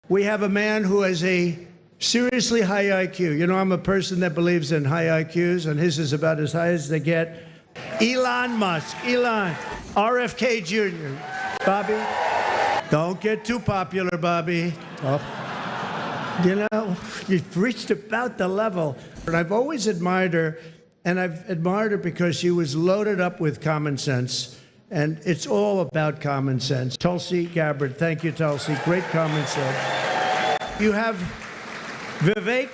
we have a man who has a seriously high IQ. You know, I'm a person that believes in high IQs, and his is about as high as they get. Elon Musk. Elon. RFK Jr. Bobby, don't get too popular, Bobby. Oh. You know, you've reached about the level. And I've always admired her, and I've admired her because she was loaded up with common sense. And it's all about common sense. Tulsi Gabbard, thank you, Tulsi. Great common sense. You have Vivek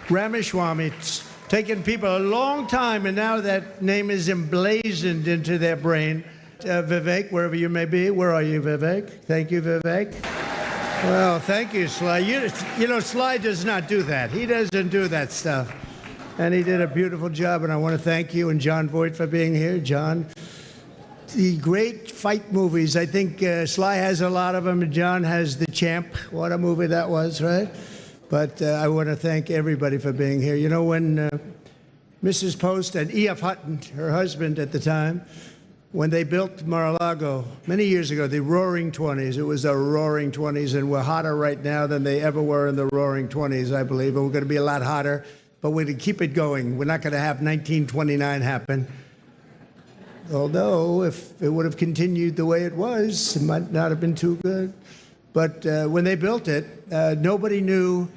Ramaswamy. It's taken people a long time, and now that name is emblazoned into their brain. Vivek, wherever you may be. Where are you, Vivek? Thank you, Vivek. Well, thank you, Sly. You know, Sly does not do that. He doesn't do that stuff. And he did a beautiful job, and I want to thank you and John Voight for being here. John, the great fight movies, I think Sly has a lot of them, and John has The Champ. What a movie that was, right? But I want to thank everybody for being here. You know, when Mrs. Post and E.F. Hutton, her husband at the time, when they built Mar-a-Lago many years ago, the Roaring 20s, it was the Roaring 20s, and we're hotter right now than they ever were in the Roaring 20s, I believe. And we're going to be a lot hotter, but we're going to keep it going. We're not going to have 1929 happen. Although, if it would have continued the way it was, it might not have been too good. But when they built it, nobody knew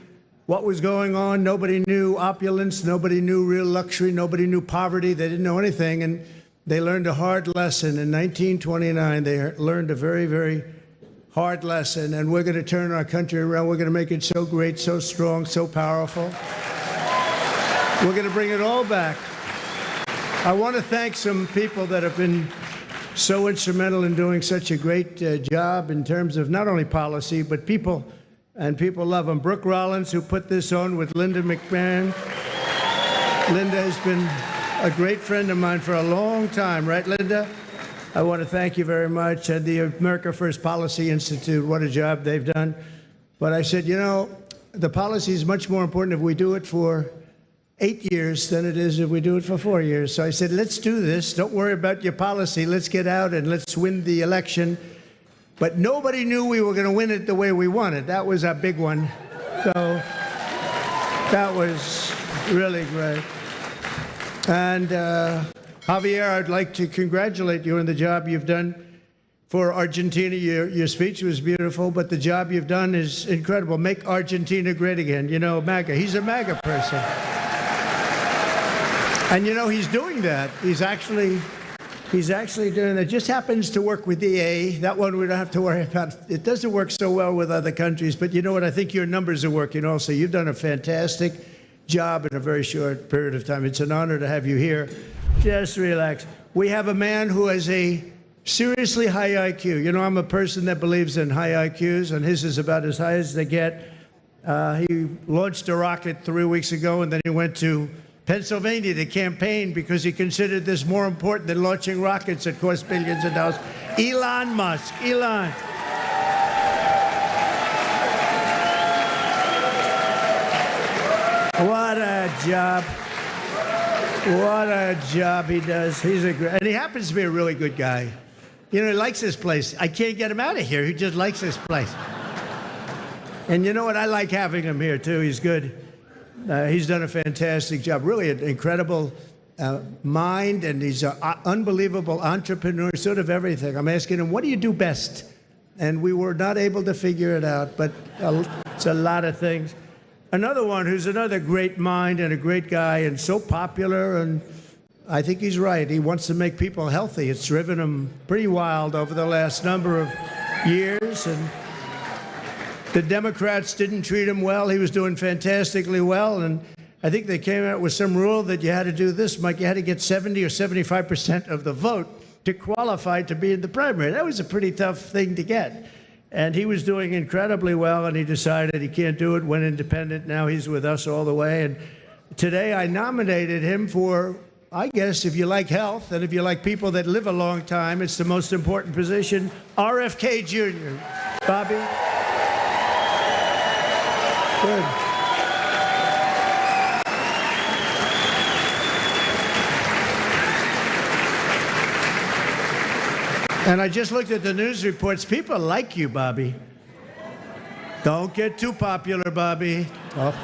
what was going on. Nobody knew opulence. Nobody knew real luxury. Nobody knew poverty. They didn't know anything. And they learned a hard lesson. In 1929, they learned a very, very hard lesson. And we're going to turn our country around. We're going to make it so great, so strong, so powerful. We're going to bring it all back. I want to thank some people that have been so instrumental in doing such a great job in terms of not only policy, but people, and people love them. Brooke Rollins, who put this on with Linda McMahon. Linda has been a great friend of mine for a long time, right, Linda? I want to thank you very much. And the America First Policy Institute, what a job they've done. But I said, you know, the policy is much more important if we do it for 8 years than it is if we do it for 4 years. So I said, let's do this. Don't worry about your policy. Let's get out and let's win the election. But nobody knew we were going to win it the way we wanted. That was our big one. So that was really great. And Javier, I'd like to congratulate you on the job you've done for Argentina. Your speech was beautiful, but the job you've done is incredible. Make Argentina great again. You know, MAGA. He's a MAGA person. And you know, he's doing that. He's actually doing that. Just happens to work with EA. That one we don't have to worry about. It doesn't work so well with other countries, but you know what? I think your numbers are working also. You've done a fantastic job in a very short period of time. It's an honor to have you here. Just relax. We have a man who has a seriously high IQ. You know, I'm a person that believes in high IQs, and his is about as high as they get. He launched a rocket 3 weeks ago, and then he went to Pennsylvania to campaign because he considered this more important than launching rockets that cost billions of dollars. Elon Musk. Elon. What a job. What a job he does. He's a great, and he happens to be a really good guy. You know, he likes this place. I can't get him out of here. He just likes this place. And you know what? I like having him here, too. He's good. He's done a fantastic job. Really an incredible mind, and he's an unbelievable entrepreneur, sort of everything. I'm asking him, what do you do best? And we were not able to figure it out, but it's a lot of things. Another one who's another great mind and a great guy and so popular, and I think he's right. He wants to make people healthy. It's driven him pretty wild over the last number of years, and the Democrats didn't treat him well. He was doing fantastically well, and I think they came out with some rule that you had to do this, Mike. You had to get 70 or 75% of the vote to qualify to be in the primary. That was a pretty tough thing to get. And he was doing incredibly well, and he decided he can't do it, went independent. Now he's with us all the way. And today I nominated him for, I guess, if you like health and if you like people that live a long time, it's the most important position, RFK Jr. Bobby? Good. And I just looked at the news reports. People like you, Bobby. Don't get too popular, Bobby. Oh.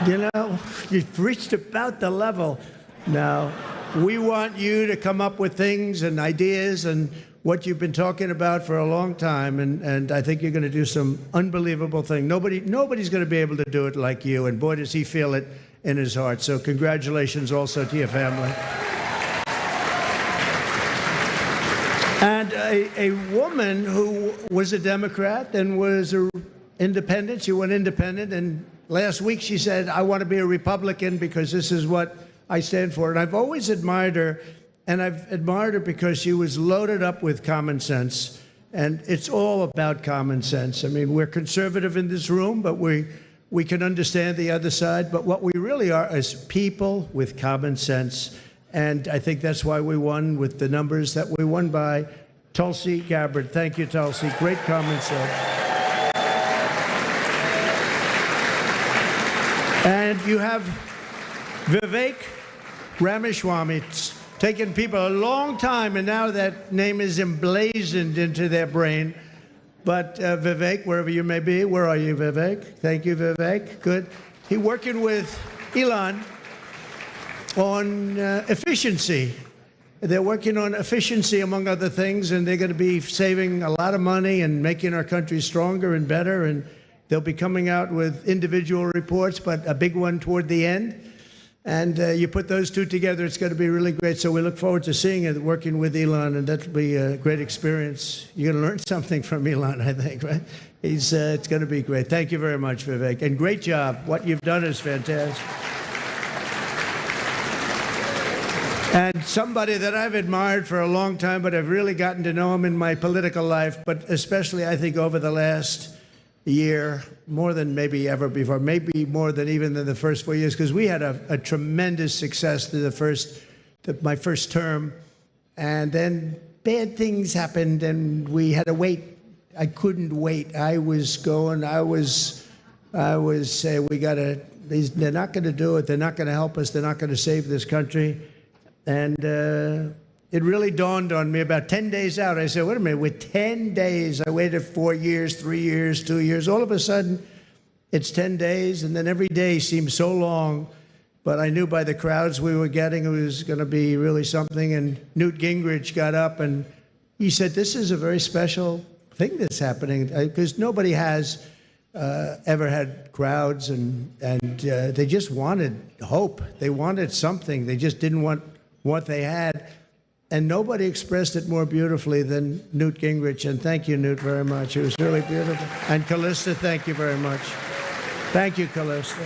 You know, you've reached about the level. Now, we want you to come up with things and ideas and what you've been talking about for a long time, and I think you're going to do some unbelievable thing. Nobody's going to be able to do it like you, and boy, does he feel it in his heart. So congratulations also to your family. And a woman who was a Democrat and was an independent, she went independent, and last week she said, I want to be a Republican because this is what I stand for. And I've always admired her, and I've admired her because she was loaded up with common sense. And it's all about common sense. I mean, we're conservative in this room, but we can understand the other side. But what we really are is people with common sense. And I think that's why we won with the numbers that we won by. Tulsi Gabbard. Thank you, Tulsi. Great common sense. And you have Vivek Ramaswamy. It's taken people a long time, and now that name is emblazoned into their brain. But Vivek, wherever you may be, where are you, Vivek? Thank you, Vivek. Good. He's working with Elon on efficiency. They're working on efficiency, among other things, and they're going to be saving a lot of money and making our country stronger and better. And they'll be coming out with individual reports, but a big one toward the end. And you put those two together, it's going to be really great. So we look forward to seeing it, working with Elon, and that'll be a great experience. You're going to learn something from Elon, I think, right? It's going to be great. Thank you very much, Vivek. And great job. What you've done is fantastic. And somebody that I've admired for a long time, but I've really gotten to know him in my political life, but especially, I think, over the last year, more than maybe ever before, maybe more than even in the first 4 years, because we had a tremendous success through my first term, and then bad things happened, and we had to wait. I couldn't wait. I was saying, they're not going to do it. They're not going to help us. They're not going to save this country. And it really dawned on me about 10 days out. I said, wait a minute, with 10 days, I waited 4 years, 3 years, 2 years. All of a sudden, it's 10 days, and then every day seemed so long. But I knew by the crowds we were getting, it was going to be really something. And Newt Gingrich got up, and he said, this is a very special thing that's happening, because nobody has ever had crowds, and they just wanted hope. They wanted something. They just didn't want what they had. And nobody expressed it more beautifully than Newt Gingrich. And thank you, Newt, very much. It was really beautiful. And Callista, thank you very much. Thank you, Callista.